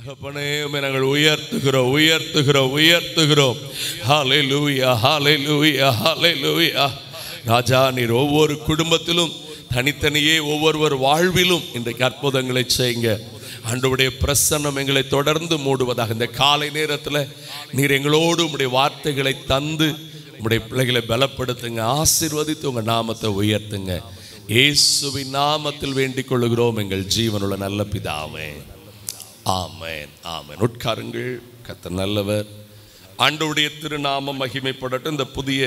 நாங்கள் உயர்த்துகிறோம் உயர்த்துகிறோம் உயர்த்துகிறோம். ஹல்லேலூயா ஹல்லேலூயா ஹல்லேலூயா. ராஜா, நீர் ஒவ்வொரு குடும்பத்திலும் தனித்தனியே ஒவ்வொருவர் வாழ்விலும் இன்றைக்கு அற்புதங்களை செய்யுங்க. ஆண்டவருடைய பிரசன்னம் எங்களை தொடர்ந்து மூடுவதாக. இந்த காலை நேரத்தில் நீர் எங்களோடு உம்முடைய வார்த்தைகளை தந்து உம்முடைய பிள்ளைகளை பலப்படுத்துங்க, ஆசீர்வதித்து உங்கள் நாமத்தை உயர்த்துங்க. இயேசுவின் நாமத்தில் வேண்டிக் கொள்கிறோம் எங்கள் ஜீவனுள்ள நல்ல பிதாவே, ஆமென் ஆமென். உட்காருங்கள். கர்த்தர் நல்லவர். ஆண்டவருடைய திருநாமம் மகிமைப்படட்டும். இந்த புதிய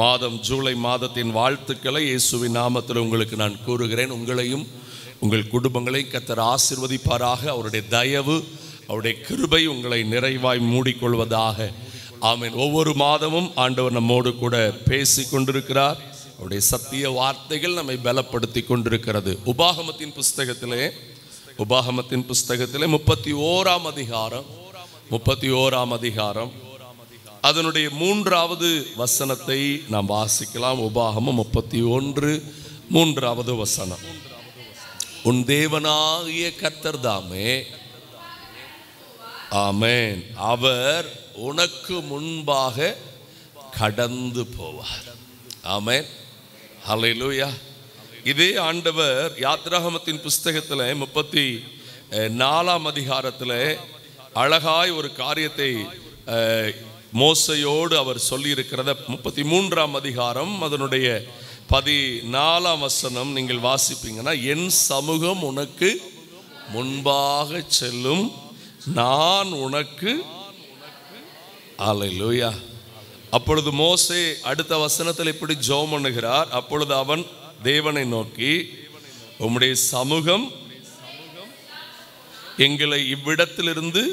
மாதம் ஜூலை மாதத்தின் வாழ்த்துக்களை இயேசுவின் நாமத்தில் உங்களுக்கு நான் கூறுகிறேன். உங்களையும் உங்கள் குடும்பங்களையும் கர்த்தர் ஆசீர்வதிப்பாராக. அவருடைய தயவு அவருடைய கிருபை உங்களை நிறைவாய் மூடிக்கொள்வதாக. ஆமென். ஒவ்வொரு மாதமும் ஆண்டவர் நம்மோடு கூட பேசி கொண்டிருக்கிறார். அவருடைய சத்திய வார்த்தைகள் நம்மை பலப்படுத்தி கொண்டிருக்கிறது. உபாகமத்தின் புஸ்தகத்திலே 31ஆம் அதிகாரம் அதனுடைய 3வது வசனத்தை நாம் வாசிக்கலாம். உபாகமம் 31:3 வசனம். உன் தேவனாகிய கர்த்தர் தாமே, ஆமென், அவர் உனக்கு முன்பாக கடந்து போவார். ஆமென் ஹல்லேலூயா. இதே ஆண்டவர் யாத்ராகமத்தின் புஸ்தகத்தில் 34ஆம் அதிகாரத்தில் அழகாய் ஒரு காரியத்தை மோசையோடு அவர் சொல்லியிருக்கிறத 33ஆம் அதிகாரம் அதனுடைய 14ஆம் வசனம் நீங்கள் வாசிப்பீங்கன்னா, என் சமூகம் உனக்கு முன்பாக செல்லும், நான் உனக்கு, அல்லேலூயா. அப்பொழுது மோசே அடுத்த வசனத்தில் இப்படி ஜெபம் பண்ணுகிறார். அப்பொழுது அவன் தேவனை நோக்கி, உம்முடைய சமூகம் எங்களை இவ்விடத்திலிருந்து,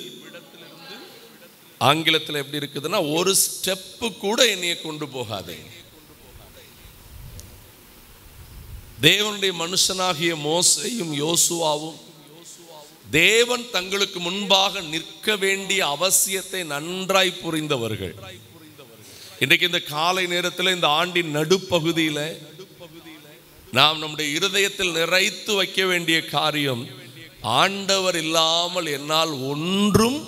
ஆங்கிலத்தில் எப்படி இருக்குதுன்னா, ஒரு ஸ்டெப்பு கூட என்னைய கொண்டு போகாதே. தேவனுடைய மனுஷனாகிய மோசேயும் யோசுவாவும் தேவன் தங்களுக்கு முன்பாக நிற்க வேண்டிய அவசியத்தை நன்றாய் புரிந்தவர்கள். இன்றைக்கு இந்த காலை நேரத்தில் இந்த ஆண்டின் நடுப்பகுதியில் நாம் நம்முடைய இருதயத்தில் நிறைத்து வைக்க வேண்டிய காரியம், ஆண்டவர் இல்லாமல் என்னால் ஒன்றும்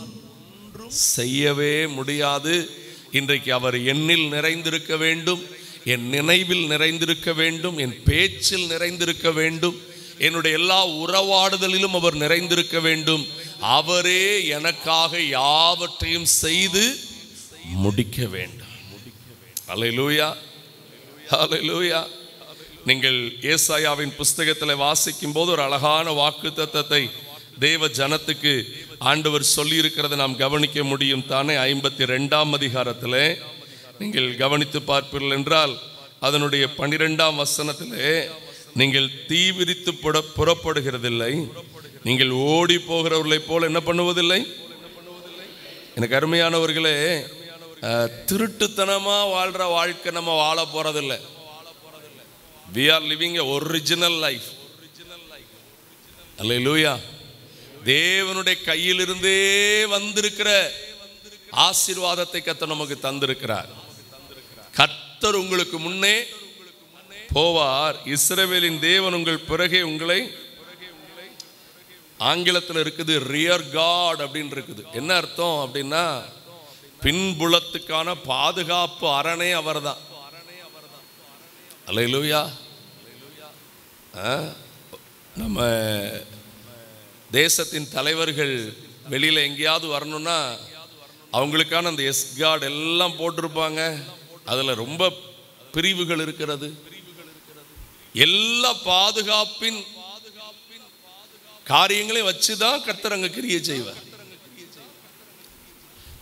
செய்யவே முடியாது. இன்றைக்கு அவர் என்னில் நிறைந்திருக்க வேண்டும், என் நினைவில் நிறைந்திருக்க வேண்டும், என் பேச்சில் நிறைந்திருக்க வேண்டும், என்னுடைய எல்லா உறவாடுதலிலும் அவர் நிறைந்திருக்க வேண்டும். அவரே எனக்காக யாவற்றையும் செய்து முடிக்க வேண்டும். அல்லேலூயா அல்லேலூயா. நீங்கள் ஏசாயாவின் புஸ்தகத்தில் வாசிக்கும் போது ஒரு அழகான வாக்குத்தத்தத்தை தேவ ஜனத்துக்கு ஆண்டவர் சொல்லி இருக்கிறதை நாம் கவனிக்க முடியும் தானே. 52ஆம் அதிகாரத்தில் நீங்கள் கவனித்து பார்ப்பீர்கள் என்றால் அதனுடைய 12ஆம் வசனத்திலே, நீங்கள் தீ விரித்து புறப்படுகிறதில்லை, நீங்கள் ஓடி போகிறவர்களை போல என்ன பண்ணுவதில்லை. எனக்கு அருமையானவர்களே, திருட்டுத்தனமா வாழ்ற வாழ்க்கை நம்ம வாழ போறதில்லை. we are living a original life. அல்லேலூயா. தேவனுடைய கையிலிருந்தே வந்திருக்கிற ஆசீர்வாதத்தை கர்த்தர் நமக்கு தந்திருக்கிறார். கர்த்தர் உங்களுக்கு முன்னே போவார், இஸ்ரவேலின் தேவன் உங்கள் பிறகே உங்களை, ஆங்கிலத்தில் இருக்குது ரியர் காட் அப்படின்னு இருக்குது. என்ன அர்த்தம் அப்படின்னா, பின்புலத்துக்கான பாதுகாப்பு அரணே அவர்தான். அல்லேலூயா. நம்ம தேசத்தின் தலைவர்கள் வெளியில் எங்கேயாவது வரணும்னா அவங்களுக்கான அந்த எஸ்கார்டு எல்லாம் போட்டிருப்பாங்க. அதில் ரொம்ப பிரிவுகள் இருக்கிறது. எல்லா பாதுகாப்பின் காரியங்களையும் வச்சுதான் கர்த்தர் அங்கே கிரியை செய்வார்.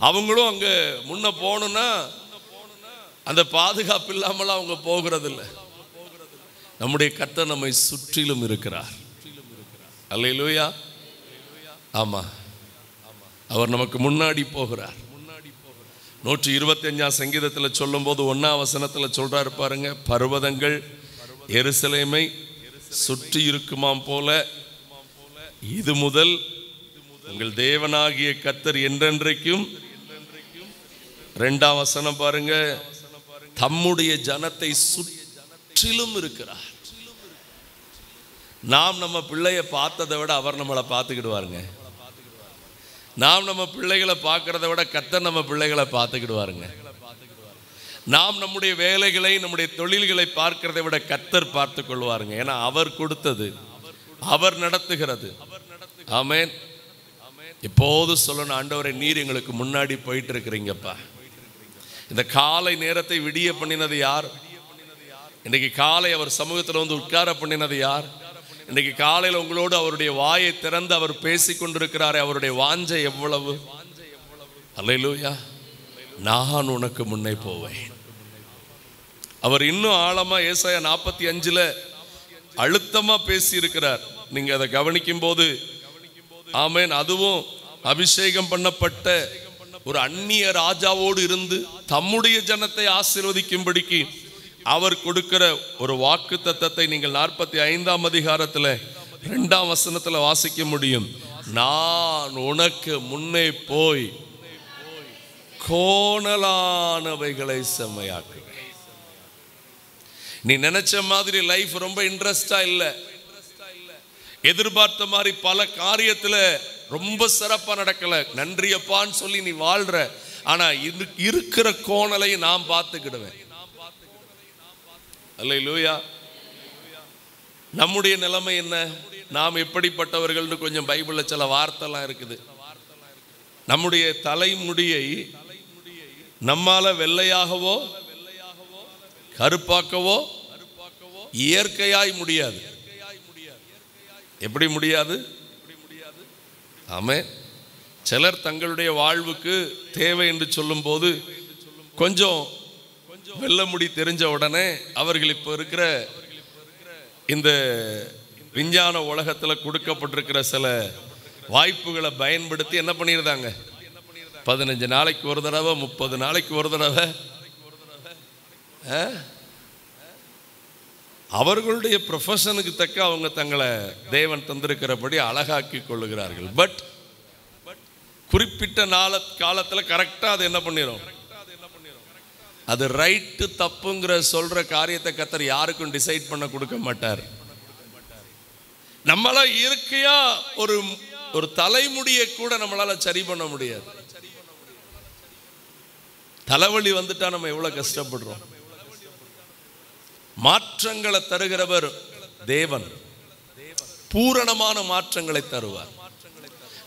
அவங்களும் அங்க முன்ன போகணும்னா அந்த பாதுகாப்பு இல்லாமல் அவங்க போகிறதில்லை. நம்முடைய கர்த்தர் நம்மை சுற்றிலும் இருக்கிறார். அல்லேலூயா. ஆமா, அவர் நமக்கு முன்னாடி போகிறார். 125ஆம் சங்கீதத்தில் சொல்லும் போது 1ஆம் வசனத்தில் சொல்றாரு பாருங்க, பர்வதங்கள் எருசலேமை சுற்றி இருக்குமாம் போல இது முதல் உங்கள் தேவனாகிய கர்த்தர் என்றென்றைக்கும். 2ஆம் வசனம் பாருங்க, தம்முடைய ஜனத்தை சுற்றிலும் இருக்கிறார். நாம் நம்ம பிள்ளைய பார்த்ததை விட அவர் நம்மளை பார்த்துக்கிடுவாருங்க. நாம் நம்ம பிள்ளைகளை பார்க்கறத விட கர்த்தர் நம்ம பிள்ளைகளை பார்த்துக்கிடுவாருங்க. நாம் நம்முடைய வேலைகளை, நம்முடைய தொழில்களை பார்க்கிறதை விட கர்த்தர் பார்த்து கொள்வாருங்க. ஏன்னா அவர் கொடுத்தது, அவர் நடத்துகிறது. ஆமென். எப்போது சொல்லணும், ஆண்டவரே நீர் எங்களுக்கு முன்னாடி போயிட்டு இருக்கிறீங்கப்பா. இந்த காலை நேரத்தை விடிய பண்ணினது யார்? இன்றைக்கு காலை அவர் சமூகத்தில் வந்து உட்கார பண்ணினது யார்? இன்றைக்கு காலையில் உங்களோடு அவருடைய வாயை திறந்து அவர் பேசி கொண்டிருக்கிறாரே, அவருடைய வாஞ்சை எவ்வளவு! அல்லேலூயா. நான் உனக்கு முன்னே போவேன். அவர் இன்னும் ஆழமா ஏசாயா 45 அழுத்தமா பேசி இருக்கிறார். நீங்க அதை கவனிக்கும் போது, ஆமென், அதுவும் அபிஷேகம் பண்ணப்பட்ட ஒரு அந்நிய ராஜாவோடு இருந்து தம்முடைய ஜனத்தை ஆசீர்வதிக்கும்படிக்கு அவர் கொடுக்கிற ஒரு வாக்கு தத்தத்தை நீங்கள் 45ஆம் அதிகாரத்தில் 2ஆம் வசனத்தில் வாசிக்க முடியும். நான் உனக்கு முன்னே போய் கோணலானவைகளை செம்மையாக்குவேன். நீ நினைச்ச மாதிரி லைஃப் ரொம்ப இன்ட்ரெஸ்டா இல்ல, எதிர்பார்த்த மாதிரி பல காரியத்துல ரொம்ப சிறப்பா நடக்கல, நன்றியப்பான்னு சொல்லி நீ வாழ்ற. ஆனா இருக்கிற கோணலை நான் பார்த்துக்கிடுவேன். அல்லேலூயா. நம்முடைய நிலைமை என்ன? நாம் எப்படிப்பட்டவர்கள்னு கொஞ்சம் பைபிள்ல சில வார்த்தைலாம் இருக்குது. நம்முடைய தலைமுடியை நம்மால வெள்ளையாகவோ கருப்பாக்கவோ இயற்கையாய் முடியாது. எப்படி முடியாது? ஆமென். சிலர் தங்களுடைய வாழ்வுக்கு தேவை என்று சொல்லும் போது கொஞ்சம் வெள்ளை முடி தெரிஞ்ச உடனே அவர்கள் இப்போ இருக்கிற இந்த விஞ்ஞான உலகத்தில் கொடுக்கப்பட்டிருக்கிற சில வாய்ப்புகளை பயன்படுத்தி என்ன பண்ணியிருந்தாங்க, 15 நாளைக்கு ஒரு தடவை, 30 நாளைக்கு ஒரு தடவை அவர்களுடைய ப்ரொஃபஷனுக்கு தக்க அவங்க தங்களை தேவன் தந்திருக்கிறபடி அழகாக்கி கொள்ளுகிறார்கள். பட் குறிப்பிட்ட காலத்தில் கரெக்டாக அது என்ன பண்ணிடும், அது ரைட்டு தப்புங்கிற சொல்ற காரியத்தை கர்த்தர் யாருக்கும் டிசைட் பண்ண கொடுக்க மாட்டார். நம்மளால இயற்கையா ஒரு தலைமுடியை கூட நம்மளால சரி பண்ண முடியாது. தலைவலி வந்துட்டா நம்ம எவ்வளவு கஷ்டப்படுறோம். மாற்றங்களை தருகிறவர் தேவன், பூரணமான மாற்றங்களை தருவார்.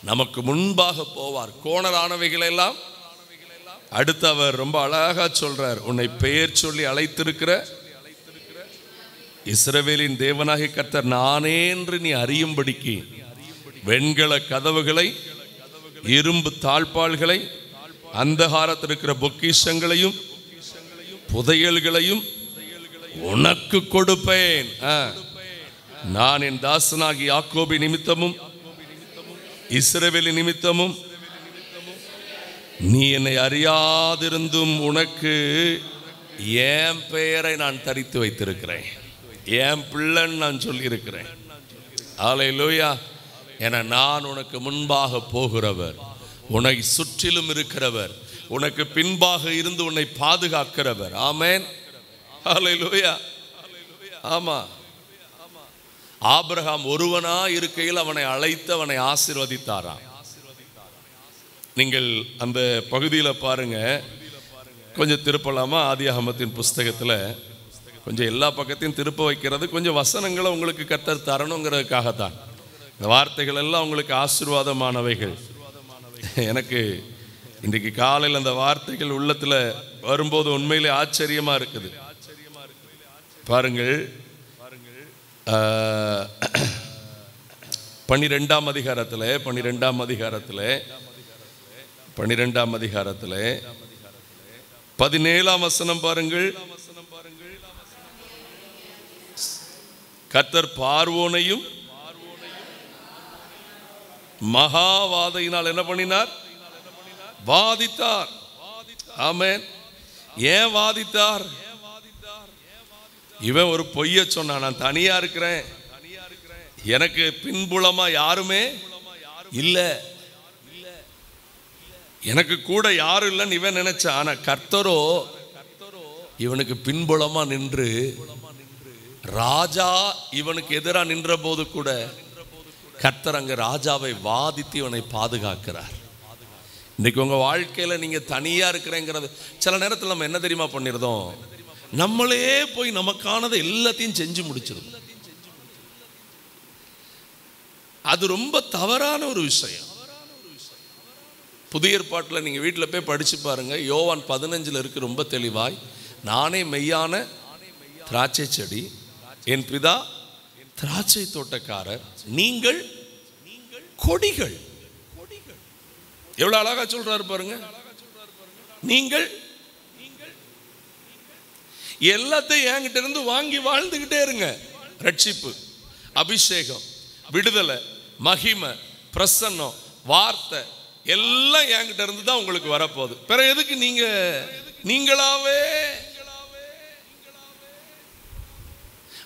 நமக்கு முன்பாக போவார். கோணலானவைகளை எல்லாம் அடுத்து அவர் ரொம்ப அழகா சொல்றார், உன்னை பெயர் சொல்லி அழைத்திருக்கிற இஸ்ரவேலின் தேவனாகிய கர்த்தர் நானே என்று நீ அறியும்படிக்கு வெண்கல கதவுகளை, இரும்பு தாழ்பாள்களை, அந்தகாரத்தில் இருக்கிற பொக்கிஷங்களையும் புதையல்களையும் உனக்கு கொடுப்பேன். நான் என் தாசனாகி யாக்கோபி நிமித்தமும் இஸ்ரவேலி நிமித்தமும் நீ என்னை அறியாதிருந்தும் உனக்கு என் பெயரை நான் தரித்து வைத்திருக்கிறேன், என் பிள்ளைன்னு நான் சொல்லியிருக்கிறேன். அல்லேலூயா. என நான் உனக்கு முன்பாக போகிறவர், உன்னை சுற்றிலும் இருக்கிறவர், உனக்கு பின்பாக இருந்து உன்னை பாதுகாக்கிறவர். ஆமென். அல்லேலூயா. ஆமா, ஆபிரகாம் ஒருவனா இருக்கையில் அவனை அழைத்து அவனை ஆசீர்வதித்தாராம். நீங்கள் அந்த பகுதியில் பாருங்க, கொஞ்சம் திருப்பலாமா? ஆதியாகமத்தின் புஸ்தகத்தில் கொஞ்சம் எல்லா பக்கத்தையும் திருப்ப வைக்கிறது கொஞ்சம் வசனங்களை உங்களுக்கு கர்த்தர் தரணுங்கிறதுக்காகத்தான். இந்த வார்த்தைகள் எல்லாம் உங்களுக்கு ஆசீர்வாதமானவைகள். எனக்கு இன்றைக்கு காலையில் அந்த வார்த்தைகள் உள்ளத்தில் வரும்போது உண்மையிலே ஆச்சரியமா இருக்குது. பாருங்கள், 12ஆம் அதிகாரத்தில் 17ஆம் வசனம் பாருங்கள். கர்த்தர் பார்வோனையும் மகாவாதையினால் என்ன பண்ணினார்? வாதித்தார். ஆமென். ஏன் வாதித்தார்? இவன் ஒரு பொய்ய சொன்னான், நான் தனியா இருக்கிறேன், எனக்கு பின்புலமா யாருமே இல்ல, எனக்கு கூட யாரும் இல்லைன்னு இவன் நினைச்சான். ஆனா கர்த்தரோ இவனுக்கு பின்புலமா நின்று, ராஜா இவனுக்கு எதிராக நின்ற போது கூட கர்த்தர் அங்க ராஜாவை வாதித்து இவனை பாதுகாக்கிறார். இன்னைக்கு உங்க வாழ்க்கையில நீங்க தனியா இருக்கிறேங்கிறது சில நேரத்தில் நம்ம என்ன தெரியுமா பண்ணிருந்தோம், நம்மளே போய் நமக்கானதை எல்லாத்தையும் செஞ்சு முடிச்சிருது. அது ரொம்ப தவறான ஒரு விஷயம். புதிய ஏற்பாட்டில் நீங்க வீட்டில் போய் படிச்சு பாருங்க. யோவான் 15 இருக்கு ரொம்ப தெளிவாய், நானே மெய்யான திராட்சை செடி, என் பிதா திராட்சை தோட்டக்காரர், நீங்கள் கொடிகள். எவ்வளவு அழகா சொல்றாரு பாருங்க. நீங்கள் எல்லாத்தையும் என்கிட்ட இருந்து வாங்கி வாழ்ந்துகிட்டே இருங்க. ரட்சிப்பு, அபிஷேகம், விடுதலை, மகிமை, பிரசன்னம், வார்த்தை எல்லாம் என்கிட்ட இருந்து தான் உங்களுக்கு வரப்போகுது. பிறகு எதுக்கு நீங்களாவே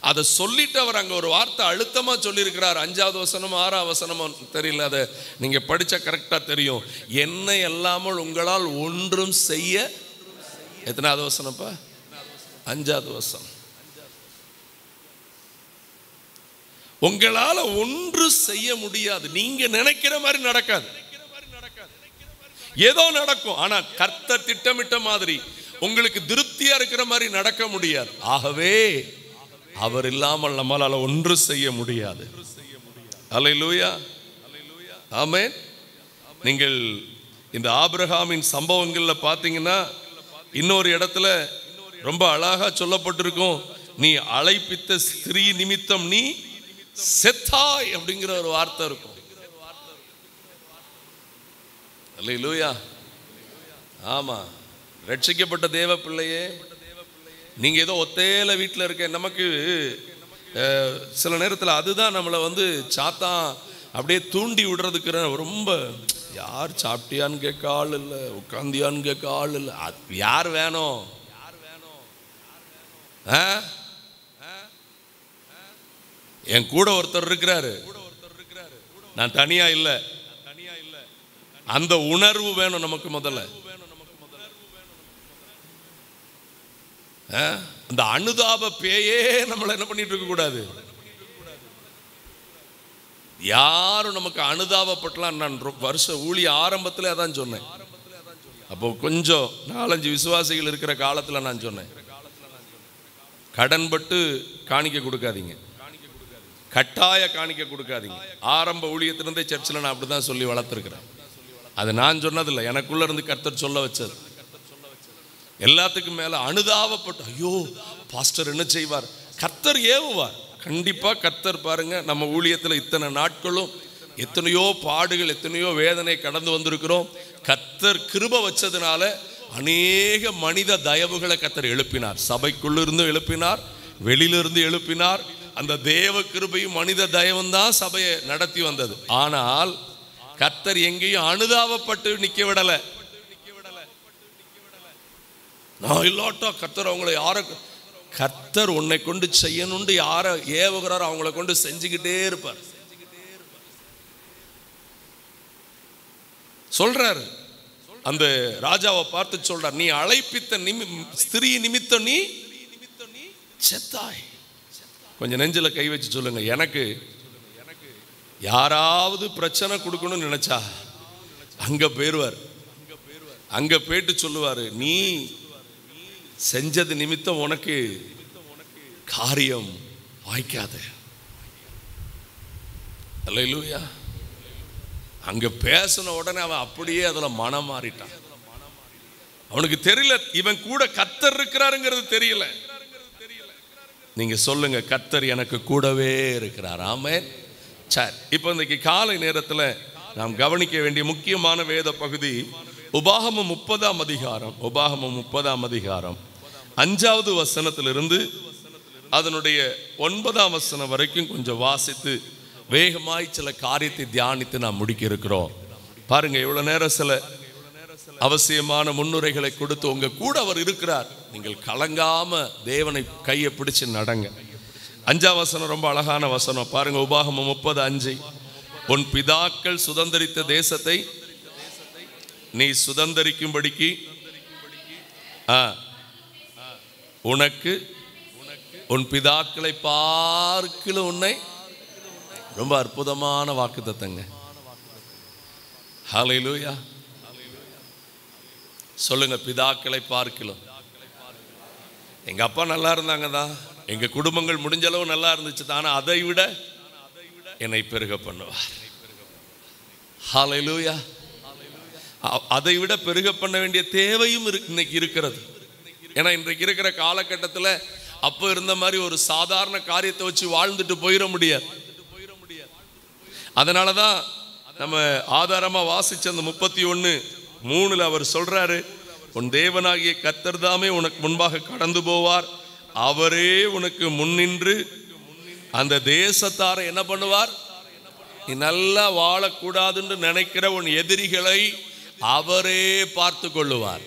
அதை சொல்லிட்டு அவர் அங்க ஒரு வார்த்தை அழுத்தமா சொல்லியிருக்கிறார். 5வது வசனம் 6வது வசனமோ தெரியல, அதை நீங்க படிச்சா கரெக்டா தெரியும். என்னை அல்லாமல் உங்களால் ஒன்றும் செய்ய, எத்தனாவது வசனப்பா? 5வது வசனம். உங்களால ஒன்று செய்ய முடியாது. நீங்க நினைக்கிற மாதிரி நடக்காது, ஏதோ நடக்கும். ஆனா கர்த்தர் திட்டமிட்ட மாதிரி உங்களுக்கு திருப்தியா இருக்கிற மாதிரி நடக்க முடியாது. ஆகவே அவர் இல்லாமல் நம்மளால ஒன்று செய்ய முடியாது. அல்லேலூயா, ஆமென். நீங்கள் இந்த ஆபிரகாமின் சம்பவங்கள்ல பாத்தீங்கன்னா இன்னொரு இடத்துல ரொம்ப அழகா சொல்லப்பட்டிருக்கும், நீ அழைப்பித்த ஸ்திரீ நிமித்தம் நீ செத்தாய் அப்படிங்கிற ஒரு வார்த்தை இருக்கும். அல்லேலூயா, ஆமா. ரட்சிக்கப்பட்ட தேவ பிள்ளையே, நீங்க ஏதோ ஒத்தையில வீட்டில் இருக்க, நமக்கு சில நேரத்தில் அதுதான் நம்மளை சாத்தான் அப்படியே தூண்டி விடுறதுக்கு. ரொம்ப யார் சாப்பிட்டியான்னு கேட்க ஆள் இல்லை, உட்காந்தியான்னு கேட்க ஆள் இல்லை. யார் வேணும்? என் கூட ஒருத்தர் இருக்கிறாரு, நான் தனியா இல்லை. அந்த உணர்வு வேணும் நமக்கு முதல்ல. அந்த அனுதாப பேயே நம்மள என்ன பண்ணிட்டு இருக்க கூடாது. யாரும் நமக்கு அனுதாபப்பட்டலாம். நான் வருஷ ஊழிய ஆரம்பத்தில் அதான் சொன்னேன். அப்போ கொஞ்சம் 4-5 விசுவாசிகள் இருக்கிற காலத்தில் நான் சொன்னேன், கடன்பட்டு காணிக்க கொடுக்காதீங்க, கட்டாய காணிக்க கொடுக்காதீங்க. ஆரம்ப ஊழியத்திலிருந்தே சர்ச்சில் நான் அப்படிதான் சொல்லி வளர்த்துருக்கிறேன். அது நான் சொன்னதில்லை, எனக்குள்ள இருந்து கர்த்தர் சொல்ல வச்சது. எல்லாத்துக்கும் மேல அனுதாபப்பட்டு, ஐயோ பாஸ்டர் என்ன செய்வார், கர்த்தர் ஏவுவார். கண்டிப்பா கர்த்தர் பாருங்க, நம்ம ஊழியத்தில் இத்தனை நாட்களும் எத்தனையோ பாடுகள், எத்தனையோ வேதனை கடந்து வந்திருக்கிறோம். கர்த்தர் கிருபை வச்சதுனால அநேக மனித தயவுகளை கர்த்தர் எழுப்பினார். சபைக்குள்ளிருந்து எழுப்பினார், வெளியிலிருந்து எழுப்பினார். அந்த தேவ கிருபையும் மனித தயவும் தான் சபையை நடத்தி வந்தது. ஆனால் கர்த்தர் எங்கேயும் அனுதாபப்பட்டு நிக்க விடல. நான் இல்லாட்டா கர்த்தர் அவங்களை கர்த்தர் உன்னை கொண்டு செய்யணும்னு யாரை ஏவுகிறாரோ அவங்களை கொண்டு செஞ்சுக்கிட்டே இருப்பார். சொல்றாரு, அந்த ராஜாவை பார்த்து சொல்றார், நீ அழைப்பித்த ஸ்திரீ நிமித்தம் நீ செத்தாய். கொஞ்சம் நெஞ்சில கை வச்சு சொல்லுங்க, எனக்கு யாராவது பிரச்சனை கொடுக்கணும்னு நினைச்சா அங்க போயிருவார். அங்க போயிட்டு சொல்லுவாரு, நீ செஞ்சது நிமித்தம் உனக்கு காரியம் வாய்க்காது. அல்லேலூயா. அங்க பேசின உடனே அவன் அப்படியே அதுல மனம் மாறிட்டான். அவனுக்கு தெரியல இவன் கூட கர்த்தர் இருக்கிறாருங்கிறது தெரியல. நீங்க சொல்லுங்க, கர்த்தர் எனக்கு கூடவே இருக்கிறார். ஆமென். சரி, இப்போ இன்னைக்கு காலை நேரத்தில் நாம் கவனிக்க வேண்டிய முக்கியமான வேத பகுதி உபாகமம் 30ஆம் அதிகாரம். உபாகமம் 30ஆம் அதிகாரம் 5வது வசனத்திலிருந்து அதனுடைய 9ஆம் வசனம் வரைக்கும் கொஞ்சம் வாசித்து வேகமாய் சில காரியத்தை தியானித்து நாம் முடிக்க இருக்கிறோம். பாருங்க, இவ்வளவு நேரம் சில அவசியமான முன்னுரைகளை கொடுத்து உங்க கூட அவர் இருக்கிறார். நீங்கள் கலங்காம தேவனை கையை பிடிச்சு நடங்க. 5ஆம் வசனம் ரொம்ப அழகான வசனம் பாருங்க. உபாகமம் 30:5, உன் பிதாக்கள் சுதந்தரித்த தேசத்தை நீ சுதந்தரிக்கும்படிக்கு உனக்கு உன் பிதாக்களை பார்க்கல உன்னை. ரொம்ப அற்புதமான வாக்குத்தத்தங்க. ஹல்லேலூயா. சொல்லுங்க, பிதாக்களை பார்க்கலாம். எங்க அப்பா நல்லா இருந்தாங்க தான், எங்க குடும்பங்கள் முடிஞ்ச அளவு நல்லா இருந்துச்சு தானே, அதை விட என்னை பெருக பண்ணுவார். ஹல்லேலூயா. அதை விட பெருக பண்ண வேண்டிய தேவையும் இன்னைக்கு இருக்கிறது. ஏன்னா இன்றைக்கு இருக்கிற காலகட்டத்தில் அப்போ இருந்த மாதிரி ஒரு சாதாரண காரியத்தை வச்சு வாழ்ந்துட்டு போயிட முடியாது. அதனால தான் நம்ம ஆதாரமா வாசிச்ச அந்த 31:3 அவர் சொல்றாரு, உன் தேவனாகிய கர்த்தர் தாமே உனக்கு முன்பாக கடந்து போவார், அவரே உனக்கு முன்னின்று அந்த தேசத்தாரை என்ன பண்ணுவார், நீ நல்லா வாழக்கூடாதுன்னு நினைக்கிற உன் எதிரிகளை அவரே பார்த்து கொள்ளுவார்.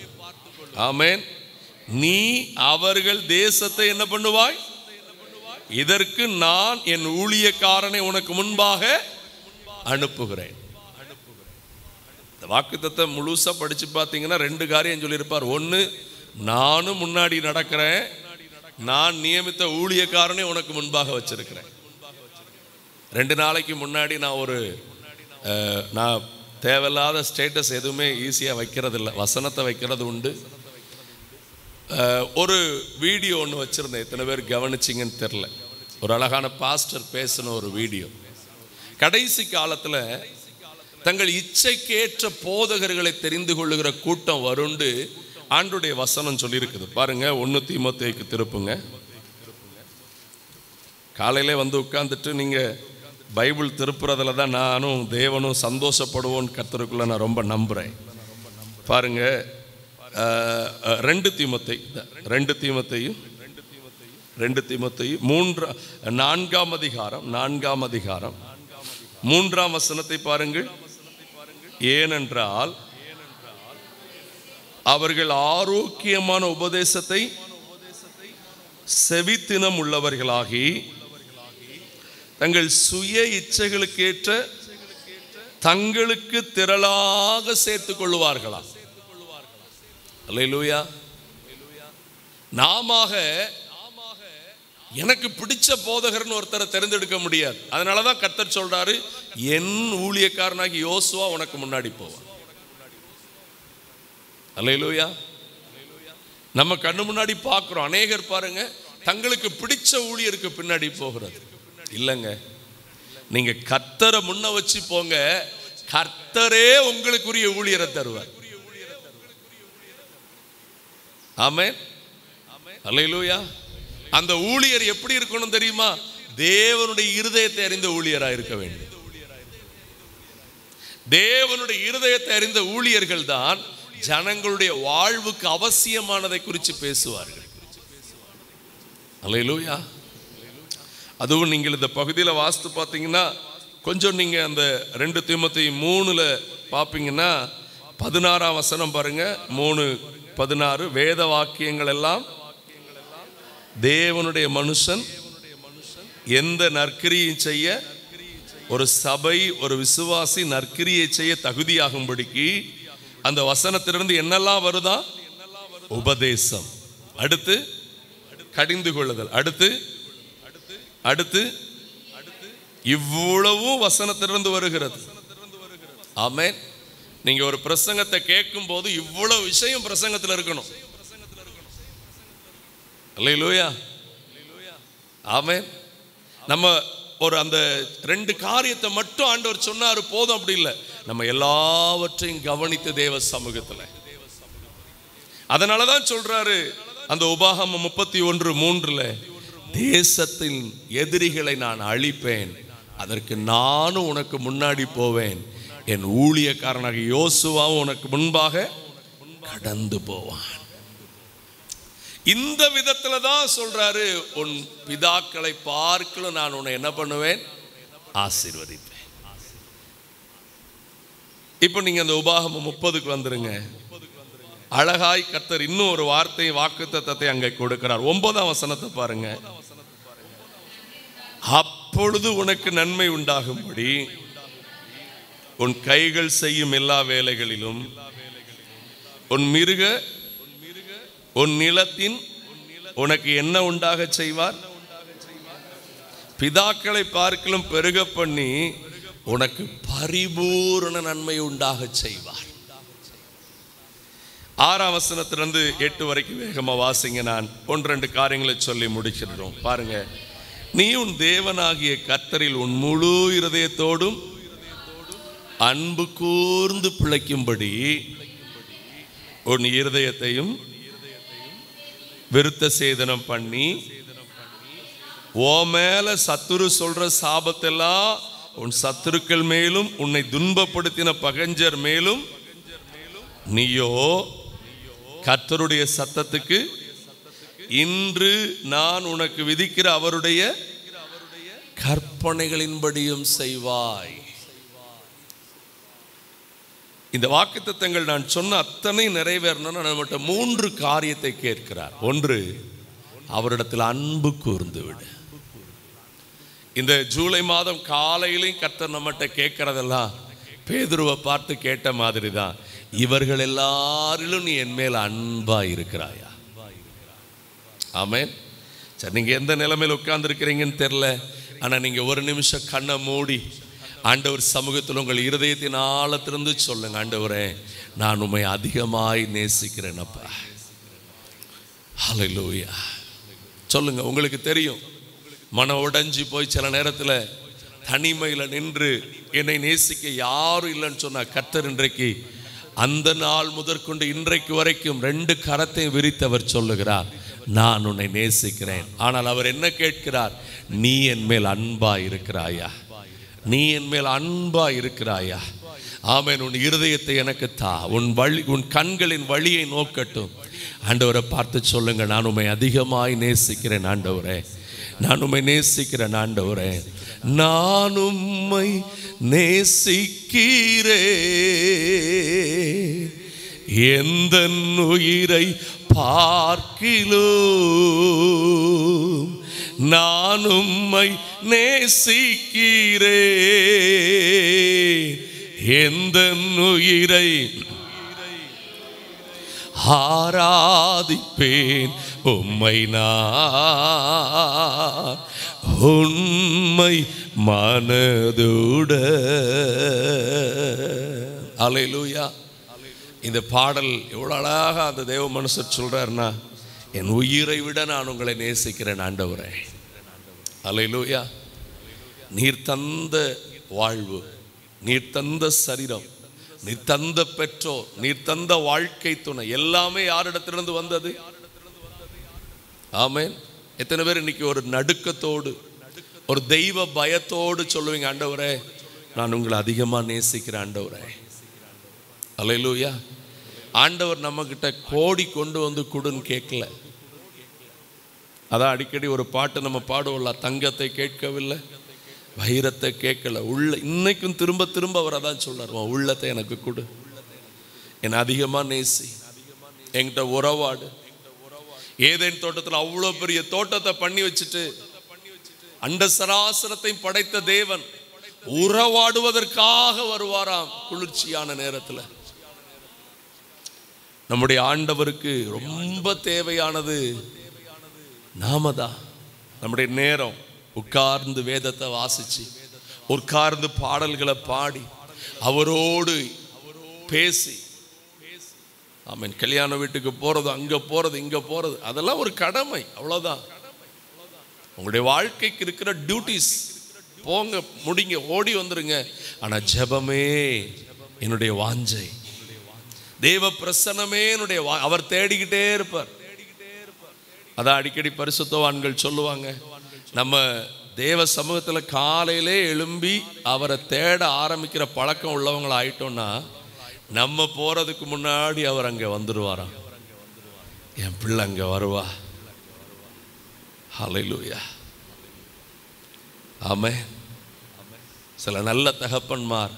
ஆமென். நீ அவர்கள் தேசத்தை என்ன பண்ணுவாய், இதற்கு நான் என் ஊழியக்காரனை உனக்கு முன்பாக அனுப்புகிறேன். இந்த வாக்குத்தத்தத்தை முழுசா படிச்சு பார்த்தீங்கன்னா 2 காரியம் சொல்லியிருப்பார். ஒன்று, நானும் முன்னாடி நடக்கிறேன், நான் நியமித்த ஊழியக்காரனை உனக்கு முன்பாக வச்சிருக்கிறேன். 2 நாளைக்கு முன்னாடி நான் தேவையில்லாத ஸ்டேட்டஸ் எதுவுமே ஈஸியாக வைக்கிறது இல்லை, வசனத்தை வைக்கிறது உண்டு. ஒரு வீடியோ ஒன்று வச்சுருந்தேன், எத்தனை பேர் கவனிச்சிங்கன்னு தெரில. ஒரு அழகான பாஸ்டர் பேசின ஒரு வீடியோ. கடைசி காலத்தில் தங்கள் இச்சைக்கேற்ற போதகர்களை தெரிந்து கொள்ளுகிற கூட்டம் வருண்டு ஆண்டுடைய வசனம் சொல்லியிருக்குது. பாருங்க, 1 தீமோத்தேயுக்கு திருப்புங்க. காலையிலே வந்து உட்காந்துட்டு நீங்கள் பைபிள் திருப்புறதுல தான் நானும் தேவனும் சந்தோஷப்படுவோன்னு கர்த்தருக்குள்ள நான் ரொம்ப நம்புகிறேன். பாருங்க, 2 தீமோத்தேயு 4ஆம் அதிகாரம் 3ஆம் வசனத்தை பாருங்கள். ஏனென்றால் அவர்கள் ஆரோக்கியமான உபதேசத்தை செவித்தினம் உள்ளவர்களாகி தங்கள் சுய இச்சைகளுக்கேற்ற தங்களுக்கு திரளாக சேர்த்துக் கொள்வார்களா. அல்லேலூயா. நாமாக எனக்கு பிடிச்ச போதகர்னு ஒருத்தரை தேர்ந்தெடுக்க முடியாது. அதனாலதான் கர்த்தர் சொல்றாரு, என் ஊழியக்காரனாகி யோசுவா உனக்கு முன்னாடி போவான். அல்லேலூயா. நம்ம கண்ணு முன்னாடி பார்க்கிறோம், அநேகர் பாருங்க தங்களுக்கு பிடிச்ச ஊழியருக்கு பின்னாடி போகிறது இல்லைங்க. நீங்க கர்த்தரை முன்ன வச்சு போங்க, கர்த்தரே உங்களுக்குரிய ஊழியரை தருவார். ஆமென். அல்லேலூயா. அந்த ஊழியர் எப்படி இருக்கணும் தெரியுமா? தேவனுடைய இருதயத்தை அறிந்த ஊழியராக இருக்க வேண்டும். தேவனுடைய இருதயத்தை அறிந்த ஊழியர்கள் தான் ஜனங்களுடைய வாழ்வுக்கு அவசியமானதை குறித்து பேசுவார்கள். அல்லேலூயா. அதுவும் நீங்கள் இந்த பகுதியில் வாசித்து பார்த்தீங்கன்னா, கொஞ்சம் நீங்கள் அந்த 2 தீமோத்தேயு 3 பார்ப்பீங்கன்னா 16ஆம் வசனம் பாருங்க. 3:16 வேத வாக்கியங்கள் எல்லாம் தேவனுடைய மனுஷன் எந்த நற்கிரியை செய்ய, ஒரு சபை ஒரு விசுவாசி நற்கிரியை செய்ய தகுதியாகும்படிக்கு அந்த வசனத்திலிருந்து என்னெல்லாம் வருதா? உபதேசம், அடுத்து கடிந்து கொள்ளுதல், அடுத்து இவ்வளவும் வசனத்திலிருந்து வருகிறது. ஆமென். நீங்க ஒரு பிரசங்கத்தை கேட்கும் போது இவ்வளவு விஷயம் பிரசங்கத்தில் இருக்கணும். அல்லேலூயா. ஆமென். நம்ம ஒரு அந்த 2 காரியத்தை மட்டும் ஆண்டவர் சொன்னாரு போதும், அப்படி இல்லை. நம்ம எல்லாவற்றையும் கவனித்து தேவ சமூகத்தில். அதனாலதான் சொல்றாரு அந்த உபாகமம் 31:3 தேசத்தின் எதிரிகளை நான் அழிப்பேன், அதற்கு நானும் உனக்கு முன்னாடி போவேன், என் ஊழியக்காரனாக யோசுவாவும் உனக்கு முன்பாக கடந்து போவான். இந்த விதத்துல தான் சொல்றாரு, உன் பிதாக்களை பார்க்கல நான் உன்னை என்ன பண்ணுவேன், ஆசீர்வதிப்பேன். இப்ப நீங்க அந்த உபாகமம் 30க்கு வந்துருங்க. அழகாய் கர்த்தர் இன்னும் ஒரு வார்த்தை வாக்குத்தத்தத்தை அங்கே கொடுக்கிறார். 9ஆம் வசனத்தை பாருங்க. அப்பொழுது உனக்கு நன்மை உண்டாகும்படி உன் கைகள் செய்யும் எல்லா வேலைகளிலும் உன் நிலத்தின் உனக்கு என்ன உண்டாக செய்வார், பிதாக்களை பார்க்கலும் பெருக பண்ணி உனக்கு பரிபூரண நன்மை உண்டாக செய்வார். 6ஆம் வசனத்திலிருந்து 8 வரைக்கும் வேகமா வாசிங்க. நான் 1-2 காரியங்களை சொல்லி முடிச்சிடுறோம். பாருங்க. நீ உன் தேவனாகிய கர்த்தரில் உன் முழு இருதயத்தோடும் அன்பு கூர்ந்து பிழைக்கும்படி உன் இருதயத்தையும் விருத்த சேதனம் பண்ணி, ஓ மேல சத்துரு சொல்ற சாபத்தெல்லாம் உன் சத்துருக்கள் மேலும் உன்னை துன்பப்படுத்தின பகைஞர் மேலும் நீயோ கர்த்தருடைய சத்தத்துக்கு இன்று நான் உனக்கு விதிக்கிற அவருடைய கற்பனைகளின்படியும் செய்வாய். இந்த வாக்குத்தத்தங்கள் நான் சொன்ன அத்தனை நிறைவேறணும்னா நம்மகிட்ட 3 காரியத்தை கேட்கிறார். 1, அவரிடத்தில் அன்பு கூர்ந்து விடு. இந்த ஜூலை மாதம் காலையிலையும் கர்த்தர் நம்மகிட்ட கேட்கறதெல்லாம் பேதுருவை பார்த்து கேட்ட மாதிரி தான். இவர்கள் எல்லாரிலும் நீ என் மேல் அன்பா இருக்கிறாயா? ஆமென். சரி, நீங்க எந்த நிலைமையில் உட்கார்ந்து இருக்கிறீங்கன்னு தெரியல. ஆனா நீங்க ஒரு நிமிஷம் கண்ணை மூடி ஆண்டவர் சமூகத்தில் உங்கள் இருதயத்தின் ஆழத்திலிருந்து சொல்லுங்க, ஆண்டவரே நான் உம்மை அதிகமாய் நேசிக்கிறேன் அப்பா. ஹல்லேலூயா. சொல்லுங்க. உங்களுக்கு தெரியும், மனம் உடைஞ்சி போய் சில நேரத்தில் தனிமையில் நின்று என்னை நேசிக்க யாரும் இல்லைன்னு சொன்னா, கர்த்தர் இன்றைக்கு அந்த நாள் முதற்கொண்டு இன்றைக்கு வரைக்கும் 2 கரத்தையும் விரித்தவர் சொல்லுகிறார், நான் உன்னை நேசிக்கிறேன். ஆனால் அவர் என்ன கேட்கிறார்? நீ என் மேல் அன்பா இருக்கிறாயா? நீ என் மேல் அன்பா இருக்கிறாயா? ஆமென். உன் இருதயத்தை எனக்கு தா, உன் கண்களின் வழியை நோக்கட்டும். ஆண்டவரை பார்த்து சொல்லுங்க, நான் உம்மை அதிகமாய் நேசிக்கிறேன் ஆண்டவரே, நான் உம்மை நேசிக்கிறேன் ஆண்டவரே, நான் உம்மை நேசிக்கிறேன், எந்த உயிரை பார்க்கிலும் நான் உம்மை நேசிக்கிறேன், எந்த உயிரை ஆராதிப்பேன் உம்மை நான் உண்மை மனதுட. அல்லேலூயா. இந்த பாடல் எவ்வளவு அழகா அந்த தேவ மனுஷர் சொல்றாருன்னா, என் உயிரை விட நான் உங்களை நேசிக்கிறேன் ஆண்டவரே. அல்லேலூயா. நீர் தந்த வாழ்வு, நீர் தந்த சரீரம், நீர் தந்த பெற்றோர், நீர் தந்த வாழ்க்கை துணை எல்லாமே யாரிடத்திலிருந்து வந்தது? ஆமென். எத்தனை பேர் இன்னைக்கு ஒரு நடுக்கத்தோடு, ஒரு தெய்வ பயத்தோடு சொல்லுவீங்க, ஆண்டவரே நான் உங்களை அதிகமா நேசிக்கிறேன் ஆண்டவரே. அல்லேலூயா. ஆண்டவர் நம்ம கிட்ட கோடி கொண்டு வந்து கொடுன்னு கேட்கல. அதான் அடிக்கடி ஒரு பாட்டு நம்ம பாடுவோம்ல, தங்கத்தை கேட்கவில்லை, வைரத்தை கேட்கல, உள்ள இன்னைக்கும் திரும்ப திரும்ப அவர் அதான் சொல்றார், உள்ளத்தை எனக்கு கொடு, என்னை அதிகமா நேசி, என்கிட்ட உறவாடு. ஏதேன் தோட்டத்தில் அவ்வளோ பெரிய தோட்டத்தை பண்ணி வச்சுட்டு அண்ட சராசரத்தையும் படைத்த தேவன் உறவாடுவதற்காக வருவாராம் குளிர்ச்சியான நேரத்தில். நம்முடைய ஆண்டவருக்கு ரொம்ப தேவையானது நாம தான். நம்முடைய நேரம் உட்கார்ந்து வேதத்தை வாசிச்சு, உட்கார்ந்து பாடல்களை பாடி, அவரோடு பேசி. ஆமென். கல்யாண வீட்டுக்கு போறது, அங்க போறது, இங்க போறது, அதெல்லாம் ஒரு கடமை, அவ்வளவுதான். உங்களுடைய வாழ்க்கைக்கு இருக்கிற டியூட்டிஸ். போங்க, முடிங்க, ஓடி வந்துருங்க. ஆனா ஜெபமே என்னுடைய வாஞ்சை, தேவ பிரசன்னமே என்னுடைய அவர் தேடிக்கிட்டே இருப்பார். அதான் அடிக்கடி பரிசுத்தவான்கள் சொல்லுவாங்க, நம்ம தேவ சமூகத்தில் காலையிலே எழும்பி அவரை தேட ஆரம்பிக்கிற பழக்கம் உள்ளவங்களை ஆயிட்டோம்னா, நம்ம போறதுக்கு முன்னாடி அவர் அங்கே வந்துடுவாராம். என் பிள்ளை அங்கே வருவா. ஹல்லேலூயா. ஆமென். சில நல்ல தகப்பன்மார்,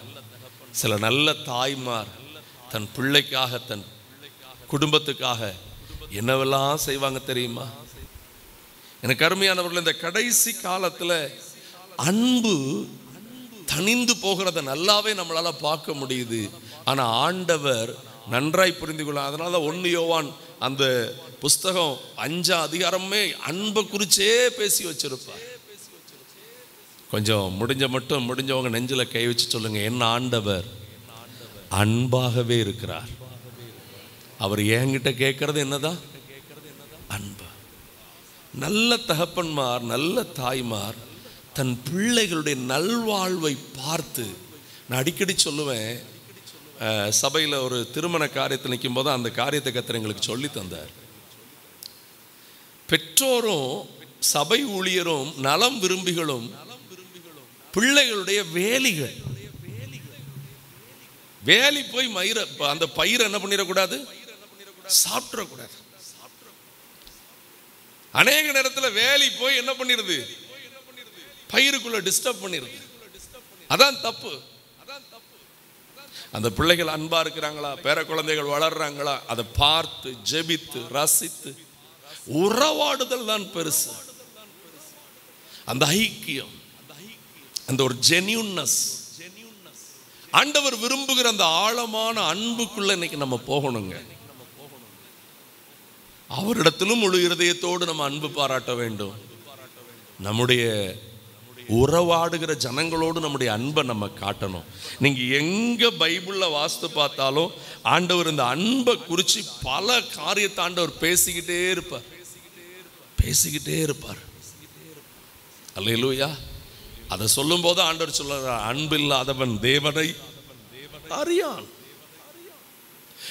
சில நல்ல தாய்மார் தன் பிள்ளைக்காக, தன் குடும்பத்துக்காக என்னவெல்லாம் செய்வாங்க தெரியுமா? எனக்கு அருமையானவர்கள், இந்த கடைசி காலத்தில் அன்பு தனிந்து போகிறத நல்லாவே நம்மளால பார்க்க முடியுது. ஆனா ஆண்டவர் நன்றாய் புரிந்து கொள்ள. அதனால 1 யோவான் அந்த புஸ்தகம் 5ஆம் அதிகாரமே அன்பை குறிச்சே பேசி வச்சிருப்பார். கொஞ்சம் முடிஞ்சவங்க நெஞ்சில கை வச்சு சொல்லுங்க, என்ன ஆண்டவர் அன்பாகவே இருக்கிறார். அவர் என்கிட்ட கேட்கறது என்னதான்? அன்பு. நல்ல தகப்பன்மார், நல்ல தாய்மார் தன் பிள்ளைகளுடைய நல்வாழ்வை பார்த்து, நான் அடிக்கடி சொல்லுவேன், சபையில் ஒரு திருமண காரியத்தில் நிற்கும் போது அந்த காரியத்தை கர்த்தர் எங்களுக்கு சொல்லி தந்தார். பெற்றோரும் சபை ஊழியரும் நலம் விரும்பிகளும் பிள்ளைகளுடைய வேலிகள். வேலி போய் அந்த பயிரை என்ன பண்ணிடக்கூடாது? சாப்பிடக்கூடாது. அநேக நேரத்தில் வேலி போய் என்ன பண்ணிருது? பயிருக்குள்ள டிஸ்டர்ப் பண்ணிருது. அதான் தப்பு. அந்த பிள்ளைகள் அன்பா இருக்கிறாங்களா, பேர குழந்தைகள் வளர்றாங்களா, அதை பார்த்து ஜெபித்து ரசித்து உறவாடுதல் தான் பெருசு. அந்த ஐக்கியம், அந்த ஒரு ஜென்யூன்னஸ், ஆண்டவர் விரும்புகிற அந்த ஆழமான அன்புக்குள்ள இன்னைக்கு நம்ம போகணுங்க. அவரிடத்திலும் முழு இருதயத்தோடு நம்ம அன்பு பாராட்ட வேண்டும். நம்முடைய உறவாடுகிற ஜனங்களோடு நம்முடைய அன்பை நம்ம காட்டணும். நீங்க எங்க பைபிள்ல வாஸ்து பார்த்தாலும் ஆண்டவர் இந்த அன்பை குறித்து பல காரியத்தை ஆண்டவர் பேசிக்கிட்டே இருப்பார். அல்லேலூயா. அதை சொல்லும் போது ஆண்டவர் சொல்றார், அன்பில்லாதவன் தேவனை அறியான்.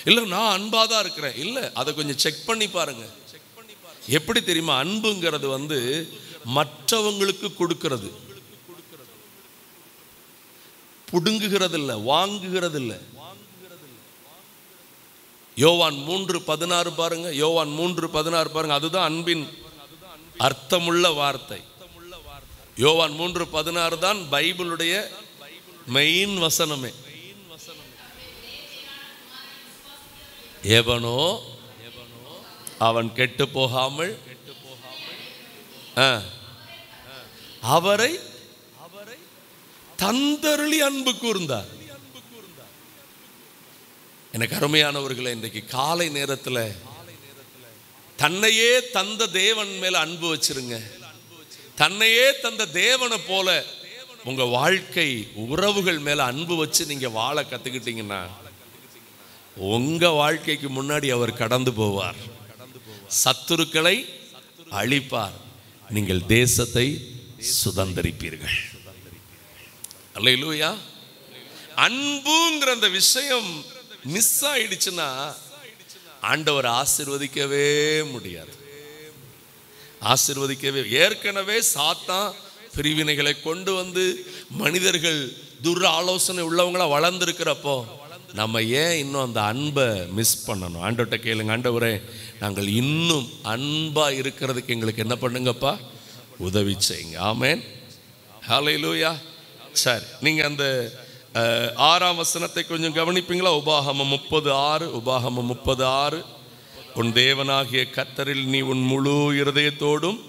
இல்ல நான் அன்பாதான் இருக்கிறேன், இல்ல அதை கொஞ்சம் செக் பண்ணி பாருங்க. எப்படி தெரியுமா? அன்புங்கிறது மற்றவங்களுக்கு கொடுக்கிறது, புடுங்குகிறது இல்ல, வாங்குகிறது இல்ல. யோவான் 3:16 பாருங்க. யோவான் 3:16 பாருங்க. அதுதான் அன்பின் அர்த்தமுள்ள வார்த்தை. யோவான் 3:16 தான் பைபிளுடைய மெயின் வசனமே. எவனோ அவன் கெட்டு போகாமல் அவரை தந்தருளி அன்பு கூர்ந்தார். எனக்கு அருமையானவர்களே, இன்றைக்கு காலை நேரத்தில் தன்னையே தந்த தேவன் மேல அன்பு வச்சிருங்க. தன்னையே தந்த தேவனை போல உங்க வாழ்க்கை உறவுகள் மேல அன்பு வச்சு நீங்க வாழ கத்துக்கிட்டீங்கன்னா உங்க வாழ்க்கைக்கு முன்னாடி அவர் கடந்து போவார், சத்துருக்களை அழிப்பார், நீங்கள் தேசத்தை சுதந்தரிப்பீர்கள். அல்லேலூயா. அன்புங்கிற அந்த விஷயம் மிஸ் ஆயிடுச்சுன்னா ஆண்டவர் ஆசீர்வதிக்கவே முடியாது. ஏற்கனவே சாத்தான் பிரிவினைகளை கொண்டு மனிதர்கள் துர் ஆலோசனை உள்ளவங்களா வளர்ந்துருக்கிறப்போ நம்ம ஏன் இன்னும் அந்த அன்பை மிஸ் பண்ணணும்? ஆண்டவர்கிட்ட கேளுங்க, ஆண்டவரே நாங்கள் இன்னும் அன்பா இருக்கிறதுக்கு எங்களுக்கு என்ன பண்ணுங்கப்பா, உதவி செய்யுங்க. ஆமென், ஹல்லேலூயா. சரி, நீங்க அந்த 6ஆம் வசனத்தை கொஞ்சம் கவனிப்பீங்களா? உபாகமம் 30:6. உன் தேவனாகிய கர்த்தரில் நீ உன் முழு இருதயத்தோடும்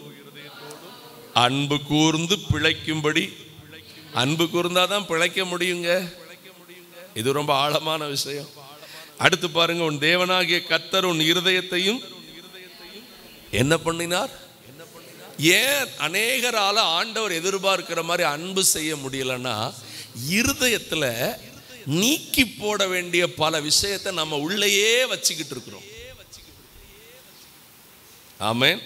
அன்பு கூர்ந்து பிழைக்கும்படி. அன்பு கூர்ந்தாதான் பிழைக்க முடியுங்க. இது ரொம்ப ஆழமான விஷயம். அடுத்து பாருங்க, உன் தேவனாகிய கர்த்தர் உன் இருதயத்தையும் என்ன பண்ணினார்? ஏன் அநேகரால ஆண்டவர் எதிர்பார்க்கிற மாதிரி அன்பு செய்ய முடியலன்னா, இருதயத்துல நீக்கி போட வேண்டிய பல விஷயத்தை நம்ம உள்ளேயே வச்சுக்கிட்டு இருக்கிறோம். ஆமென்.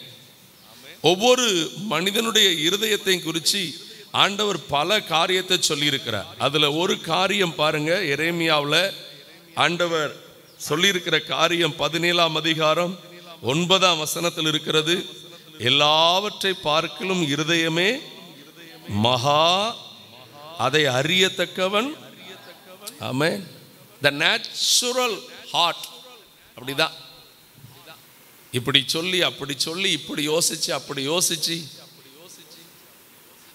ஒவ்வொரு மனிதனுடைய இருதயத்தையும் குறித்து ஆண்டவர் பல காரியத்தை சொல்லி இருக்கிறார். அதுல ஒரு காரியம் பாருங்க, எரேமியாவில் ஆண்டவர் சொல்லியிருக்கிற காரியம் 17ஆம் அதிகாரம் 9ஆம் வசனத்தில் இருக்கிறது. எல்லாவற்றை பார்க்கிலும் இருதயமே மகா, அதை அறியத்தக்கவன். ஆமென். The natural heart. அப்படிதான். இப்படி சொல்லி அப்படி சொல்லி இப்படி யோசிச்சு அப்படி யோசிச்சு,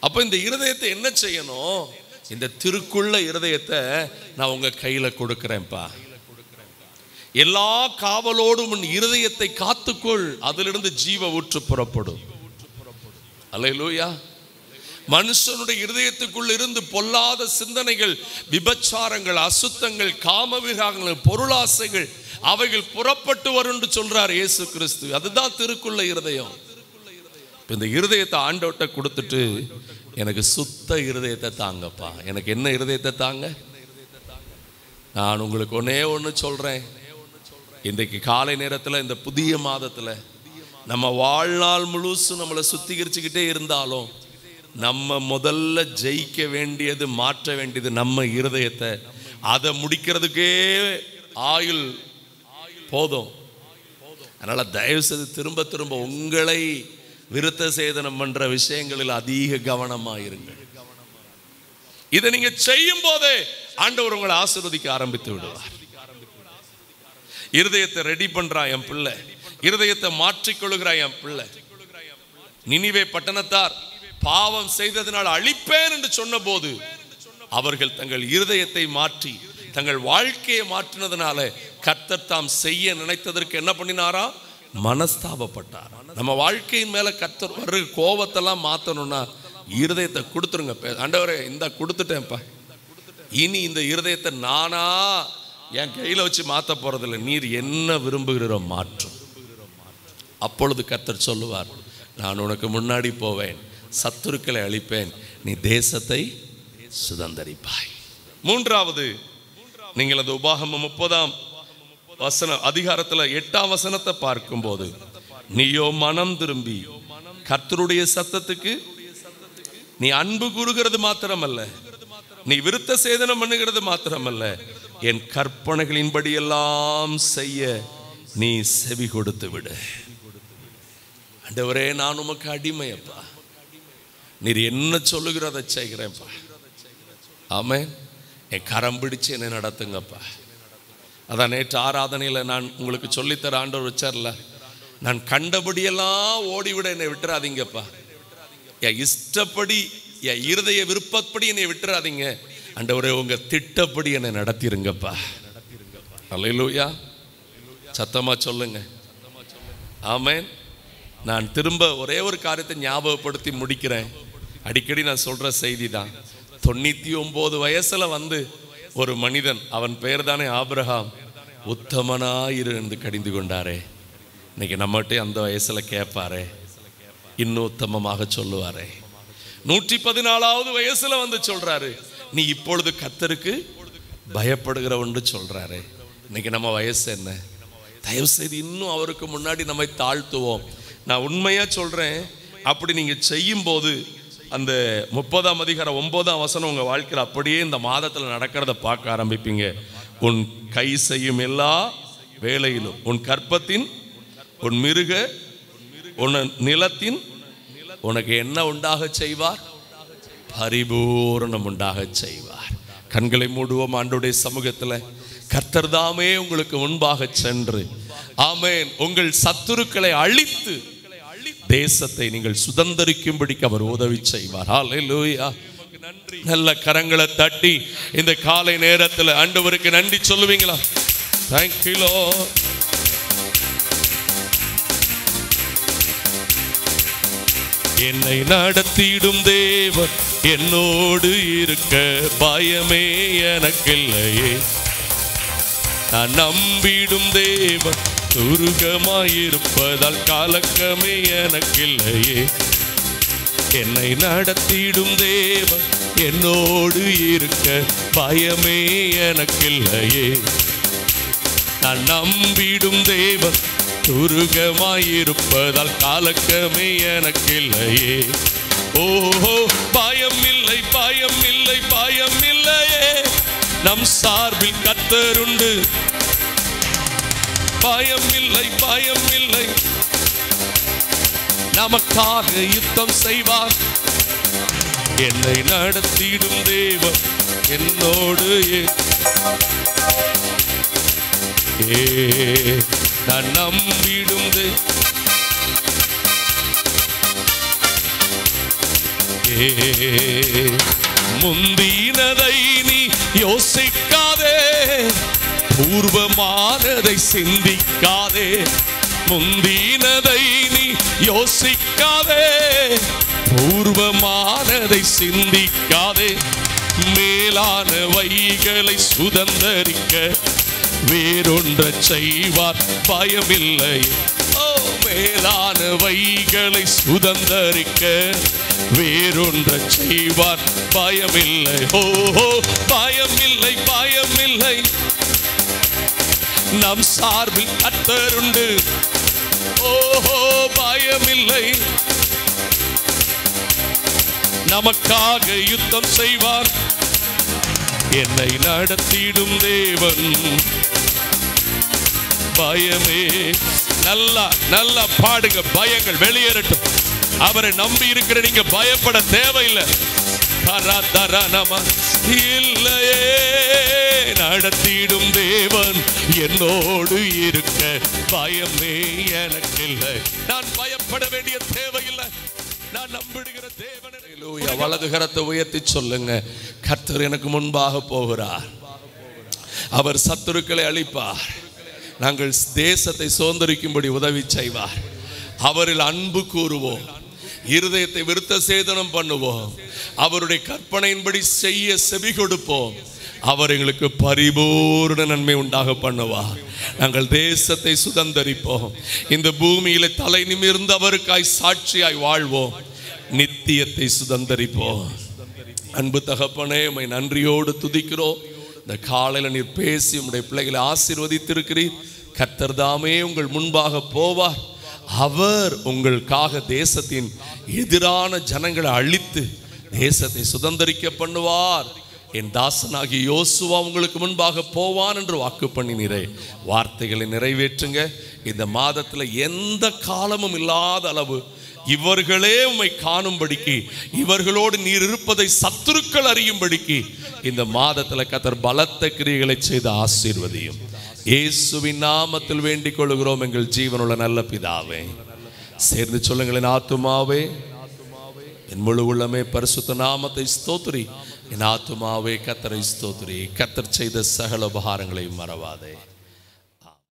அப்ப இந்த இருதயத்தை என்ன செய்யணும்? இந்த திருக்குள்ள இருதயத்தை நான் உங்க கையில கொடுக்கிறேன்ப்பா. எல்லா காவலோடும் உன் இருதயத்தை காத்துக்கொள், அதிலிருந்து ஜீவ ஊற்று புறப்படும். அல்லேலூயா. மனுஷனுடைய இருதயத்துக்குள் இருந்து பொல்லாத சிந்தனைகள், விபச்சாரங்கள், அசுத்தங்கள், காமவிகாரங்கள், பொருளாசைகள், அவைகள் புறப்பட்டு வரும் என்று சொல்றார் இயேசு கிறிஸ்து. அதுதான் திருக்குள்ள இருதயம். இந்த இருதயத்தை ஆண்டவர்கிட்ட கொடுத்துட்டு, எனக்கு சுத்த இருதயத்தை தாங்கப்பா. எனக்கு என்ன இருதயத்தை தாங்க? நான் உங்களுக்கு ஒன்னே ஒன்று சொல்றேன், இன்றைக்கு காலை நேரத்தில் இந்த புதிய மாதத்தில் நம்ம வாழ்நாள் முழுசும் நம்மளை சுத்திகரிச்சுக்கிட்டே இருந்தாலும் நம்ம முதல்ல ஜெயிக்க வேண்டியது, மாற்ற வேண்டியது நம்ம இருதயத்தை. அதை முடிக்கிறதுக்கே ஆயுள் போதும். அதனால தயவு செய்து திரும்ப திரும்ப உங்களை விருத்த சேதனம் பண்ற விஷயங்களில் அதிக கவனமாயிருங்கள். இதை நீங்க செய்யும் போதே ஆண்டவர் உங்களை ஆசீர்வதிக்க ஆரம்பித்து விடுவார். இருதயத்தை ரெடி பண்றான் என் பிள்ளை, இருதயத்தை மாற்றிக்கொள்கிறான் என் பிள்ளை. நினிவே பட்டணத்தார் பாவம் செய்ததினால் அழிப்பேன் என்று சொன்ன போது அவர்கள் தங்கள் இருதயத்தை மாற்றி தங்கள் வாழ்க்கையை மாற்றினதுனால கர்த்தர் தாம் செய்ய நினைத்ததற்கு என்ன பண்ணினாரா? மனஸ்தாபப்பட்டார். நம்ம வாழ்க்கையின் மேல கர்த்தர் வர்ற கோபத்தெல்லாம் மாத்தணும்னா இருதயத்தை கொடுத்துருங்க. ஆண்டவரே இந்த கொடுத்துட்டேன்ப்பா, இனி இந்த இருதயத்தை நானா என் கையில வச்சு மாத்த போறதில்லை, நீர் என்ன விரும்புகிறோ மாற்றும். அப்பொழுது கர்த்தர் சொல்லுவார், நான் உனக்கு முன்னாடி போவேன், சத்துருக்களை அழிப்பேன், நீ தேசத்தை சுதந்தரிப்பாய். மூன்றாவது, நீங்கள் அந்த உபாகமம் 30ஆம் அதிகாரத்தில் 8ஆம் வசனத்தை பார்க்கும்போது, நீயோ மனம் திரும்பி கர்த்தருடைய சத்தத்துக்கு நீ அன்பு கூறுகிறது மாத்திரமல்ல, நீ விருத்த சேதனம் பண்ணுகிறது மாத்திரமல்ல, என் கற்பனைகளின்படி எல்லாம் செய்ய நீ செவி கொடுத்து விடு. ஆண்டவரே, நான் உமக்கு அடிமையப்பா, நீர் என்ன சொல்லுகிறத செய்கிறேன்ப்பா. ஆமென். என் கரம் பிடிச்சு என்னை நடத்துங்கப்பா. அதான் நேற்று ஆராதனையில் நான் உங்களுக்கு சொல்லித்தர ஆண்டவர் வச்சார்ல, நான் கண்டபடியெல்லாம் ஓடிவிட என்னை விட்டுறாதீங்கப்பா, என் இஷ்டப்படி என் இருதய விருப்பப்படி என்னை விட்டுறாதீங்க. ஆண்டவரே, உங்க திட்டப்படி என்னை நடத்திருங்கப்பா. அல்லேலூயா. சத்தமா சொல்லுங்க ஆமென். நான் திரும்ப ஒரே ஒரு காரியத்தை ஞாபகப்படுத்தி முடிக்கிறேன். அடிக்கடி நான் சொல்ற செய்தி தான். 99 வயசுல வந்து ஒரு மனிதன், அவன் பெயர் தானே ஆபிரகாம், உத்தமனாயிரு என்று கடிந்து கொண்டாரே. இன்னைக்கு நம்மகிட்ட அந்த வயசுல கேட்பாரே, இன்னும் உத்தமமாக சொல்லுவாரே. 114வது வயசுல வந்து சொல்றாரு, நீ இப்பொழுது கர்த்தருக்கு பயப்படுகிறவன்னு சொல்றாரு. இன்னைக்கு நம்ம வயசு என்ன? தயவு செய்து இன்னும் அவருக்கு முன்னாடி நம்மை தாழ்த்துவோம். நான் உண்மையா சொல்றேன், அப்படி நீங்க செய்யும் போது அந்த 30ஆம் அதிகாரம் 9ஆம் வசனம் உங்க வாழ்க்கையில் அப்படியே இந்த மாதத்தில் நடக்கிறத பார்க்க ஆரம்பிப்பீங்க. உன் கை செய்யும் எல்லா வேலையிலும் உன் கற்பத்தின் உன் மிருக உன் நிலத்தின் உனக்கு என்ன உண்டாக செய்வார்? பரிபூரணம் உண்டாக செய்வார். கண்களை மூடுவோம். ஆண்டவருடைய சமூகத்தில் கர்த்தர் தாமே உங்களுக்கு முன்பாக சென்று, ஆமென், உங்கள் சத்துருக்களை அழித்து தேசத்தை நீங்கள் சுதந்தரிக்கும்படிக்கு அவர் உதவி செய்வார். ஹல்லேலூயா. நல்ல கரங்களை தட்டி இந்த காலை நேரத்தில் ஆண்டவருக்கு நன்றி சொல்லுவீங்களா? Thank you Lord. என்னை நடத்திடும் தேவன் என்னோடு இருக்க பயமே எனக்கில்லையே. நான் நம்பிடும் தேவன் துருகமாயிருப்பதால் கலக்கமே எனக்கில்லையே. என்னை நடத்திடும் தேவன் என்னோடு இருக்க பயமே எனக்கில்லையே. நான் நம்பிடும் தேவன் துருகமாயிருப்பதால் கலக்கமே எனக்கில்லையே. ஓஹோ, பயம் இல்லை, பயம் இல்லை, பயம் இல்லையே, நம் சார்பில் கர்த்தருண்டு. பயம் இல்லை, பயம் இல்லை, நமக்காக யுத்தம் செய்வார். என்னை நடத்திடும் தேவன் என்னோடு நான் நம்பிடும் முந்தினதை நீ யோசிக்காதே, பூர்வமானதை சிந்திக்காதே. முந்தினதை நீ யோசிக்காதே, பூர்வமானதை சிந்திக்காதே. மேலானவைகளை சுதந்தரிக்க வேறொன்றை செய்வார் பயமில்லை. ஓ, மேலானவைகளை சுதந்தரிக்க வேறொன்றை செய்வார் பயமில்லை. ஓ, பயமில்லை, பயமில்லை, நம் சார்பில் கர்த்தர் உண்டு. ஓஹோ பயமில்லை, நமக்காக யுத்தம் செய்வார். என்னை நடத்திடும் தேவன். பயமே நல்லா நல்லா பாடுங்க, பயங்கள் வெளியேறட்டும். அவரை நம்பி இருக்கிற நீங்க பயப்பட தேவையில்லை. இல்லையே நடத்திடும் தேவன் என்னோடு இருக்க பயமே எனக்கு இல்லை. நான் பயப்பட வேண்டிய தேவையில்லை. நான் நம்பிடுகிற தேவன். வலது கரத்தை உயர்த்தி சொல்லுங்க, கர்த்தர் எனக்கு முன்பாக போகிறார். அவர் சத்துருக்களை அழிப்பார். நாங்கள் தேசத்தை சுதந்திரிக்கும்படி உதவி செய்வார். அவரில் அன்பு கூறுவோம், இருதயத்தை விருத்த சேதனம் பண்ணுவோம், அவருடைய கற்பனையின்படி செய்ய செவி கொடுப்போம். அவர் எங்களுக்கு பரிபூர்ண நன்மை உண்டாக பண்ணுவார். நாங்கள் தேசத்தை சுதந்திரிப்போம். இந்த பூமியில தலை நிமிர்ந்து அவருக்காய் சாட்சியாய் வாழ்வோம். நித்தியத்தை சுதந்திரிப்போம். அன்பு தகப்பனே, உம்மை நன்றியோடு துதிக்கிறோம். இந்த காலையில் நீர் பேசி உம்முடைய பிள்ளைகளை ஆசீர்வதித்திருக்கிறீர். கர்த்தர் தாமே உங்கள் முன்பாக போவார். அவர் உங்களுக்காக தேசத்தின் எதிரான ஜனங்களை அழித்து தேசத்தை சுதந்திரிக்க பண்ணுவார். என் தாசனாகிய யோசுவா உங்களுக்கு முன்பாக போவான் என்று வாக்கு பண்ணினீரே, வார்த்தைகளை நிறைவேற்றுங்க. இந்த மாதத்தில் எந்த காலமும் இல்லாத அளவு இவர்களே உம்மை காணும்படிக்கு, இவர்களோடு நீர் இருப்பதை சத்துருக்கள் அறியும்படிக்கு இந்த மாதத்தில் கர்த்தர் பலத்த கிரியைகளை செய்து ஆசீர்வதியும். இயேசுவின் நாமத்தில் வேண்டிக் கொள்கிறோம் எங்கள் ஜீவனுள்ள நல்ல பிதாவே. சேர்ந்து சொல்லுங்கள், என் ஆத்துமாவே என் முழு உள்ளமே பரிசுத்த நாமத்தை ஸ்தோத்திரி. என் ஆத்துமாவே கர்த்தரை ஸ்தோத்திரி. கர்த்தர் செய்த சகல உபகாரங்களை மறவாதே.